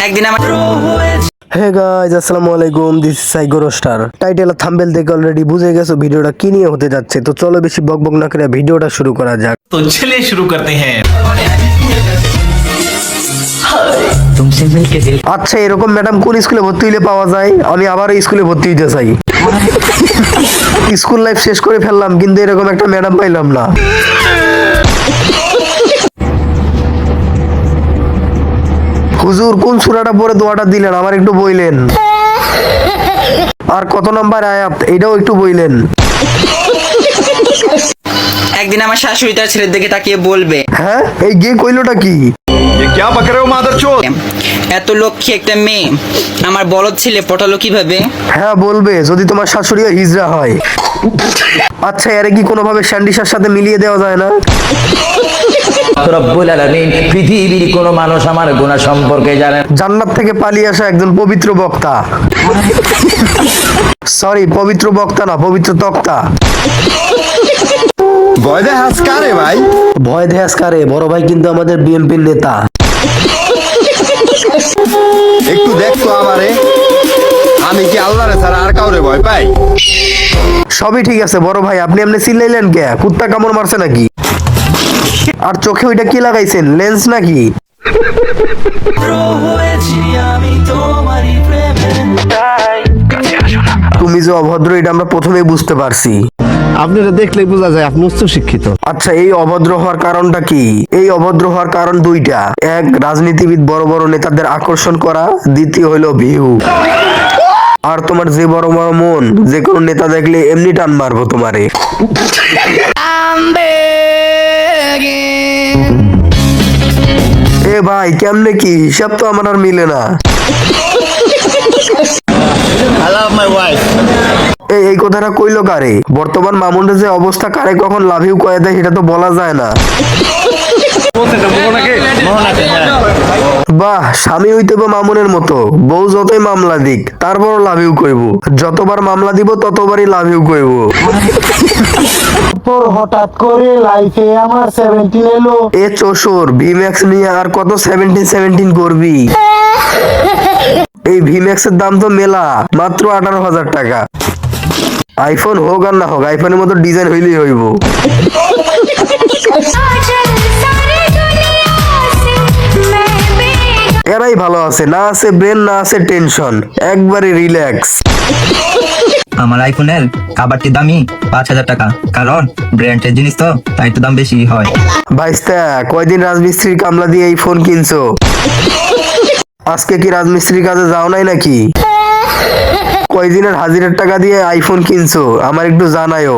একদিন আমার হে গাইস আসসালামু আলাইকুম, দিস ইজ সাইগো রোস্টার। টাইটেল আর থাম্বনেল দেখে অলরেডি বুঝে গেছো ভিডিওটা কি নিয়ে হতে যাচ্ছে। তো চলো বেশি বকবক না করে ভিডিওটা শুরু করা যাক। तो चलिए शुरू करते हैं। तुमसे मिलके दिल আচ্ছা, এরকম ম্যাডাম কোন স্কুলে ভর্তি হইলে পাওয়া যায়? আমি আবার এই স্কুলে ভর্তি হইতে চাই। স্কুল লাইফ শেষ করে ফেললাম কিন্তু এরকম একটা ম্যাডাম পাইলাম না। হুজুর কোন সূরাটা পড়ে দোয়াটা দিলেন আমার একটু বইলেন। আর কত নাম্বার আয়াত এটাও একটু বইলেন। একদিন আমার শাশুড়ি তার ছেলের দিকে তাকিয়ে বলবে, হ্যাঁ, এই গে কইলোটা কি? ये क्या बक रहे हो मादरचोद? এত লক্ষ্মী একটা মেয়ে আমার বলদ ছেলে পটালো কিভাবে? হ্যাঁ বলবে, যদি তোমার শাশুড়িও হিজড়া হয়। আচ্ছা, এরে কি কোনোভাবে স্যান্ডিসার সাথে মিলিয়ে দেওয়া যায় না? রব্বুল আলামিন পৃথিবীর কোন মানুষ আমার গুনাহ সম্পর্কে জানে না। জান্নাত থেকে পালিয়ে আসা একজন পবিত্র বক্তা, সরি পবিত্র বক্তা না, পবিত্র তক্তা। ভয় দে হাসকারে ভাই। ভয় দেয়াস কারে? বড় ভাই কিন্তু আমাদের বিএনপির নেতা। একটু দেখ তো আমারে, আমি কি আল্লাহরে ছাড়া আর কাউরে ভয় পাই? সবই ঠিক আছে বড় ভাই, আপনি এমনি চিল্লাইলেন কে? কুত্তা কামড় মারছে নাকি? আর চোখে ওইটা কি লাগাইছেন, লেন্স নাকি? তুমি যে অভদ্র এটা আমরা প্রথমেই বুঝতে পারছি। আপনারা দেখলেই বোঝা যায় আপনি উচ্চ শিক্ষিত। আচ্ছা, এই অভদ্র হওয়ার কারণটা কি? এই অভদ্র হওয়ার কারণ দুইটা। এক, রাজনীতিবিদ বড় বড় নেতাদের আকর্ষণ করা। দ্বিতীয় হলো ভিউ। আর তোমার যে বড় বড় মন, যে কোনো নেতা দেখলে এমনি টান মারবো তোমারে। এ ভাই কেমনে কি হিসাব তো আমার আর মিলে না। I love my wife. এই কথাটা কইলো কারে? বর্তমান মামুনের যে অবস্থা, কারে কখন লাভ ইউ কয়ে দেয় সেটা তো বলা যায় না। বাহ, স্বামী হইতে হবে মামুনের মতো। বউ যতই মামলা দিক তারপর লাভ ইউ কইব। যতবার মামলা দিব ততবারই লাভ ইউ কইব। তোর হঠাৎ করে লাইফে আমার 17 এলো। এ চোষর ভিম্যাক্স নিয়ে আর কত 17 করবি? এই ভিম্যাক্স এর দাম তো মেলা, মাত্র 18,000 টাকা। আইফোন হোক আর না হোক, আইফোনের মতো ডিজাইন হইলেই হইব। এরাই ভালো আছে, না আছে ব্রেন, না আছে টেনশন, একবারে রিল্যাক্স। আমার আইফোনের কাভারটি দামি 5,000 টাকা, কারণ ব্র্যান্ডের জিনিস তো তাই একটু দাম বেশি হয়। ভাইস্তা, কয়দিন রাজমিস্ত্রির কামলা দিয়ে এই ফোন কিনছো? আজকে কি রাজমিস্ত্রির কাজে যাও নাই নাকি? কয়দিনের হাজিরার টাকা দিয়ে আইফোন কিনছো আমার একটু জানায়ও।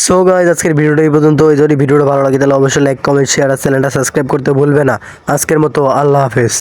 সো গাইস, আজকের ভিডিওটা এই পর্যন্ত। যদি ভিডিওটা ভালো লাগে তাহলে অবশ্যই লাইক, কমেন্ট, শেয়ার আর চ্যানেলটা সাবস্ক্রাইব করতে ভুলবে না। আজকের মতো আল্লাহ হাফেজ।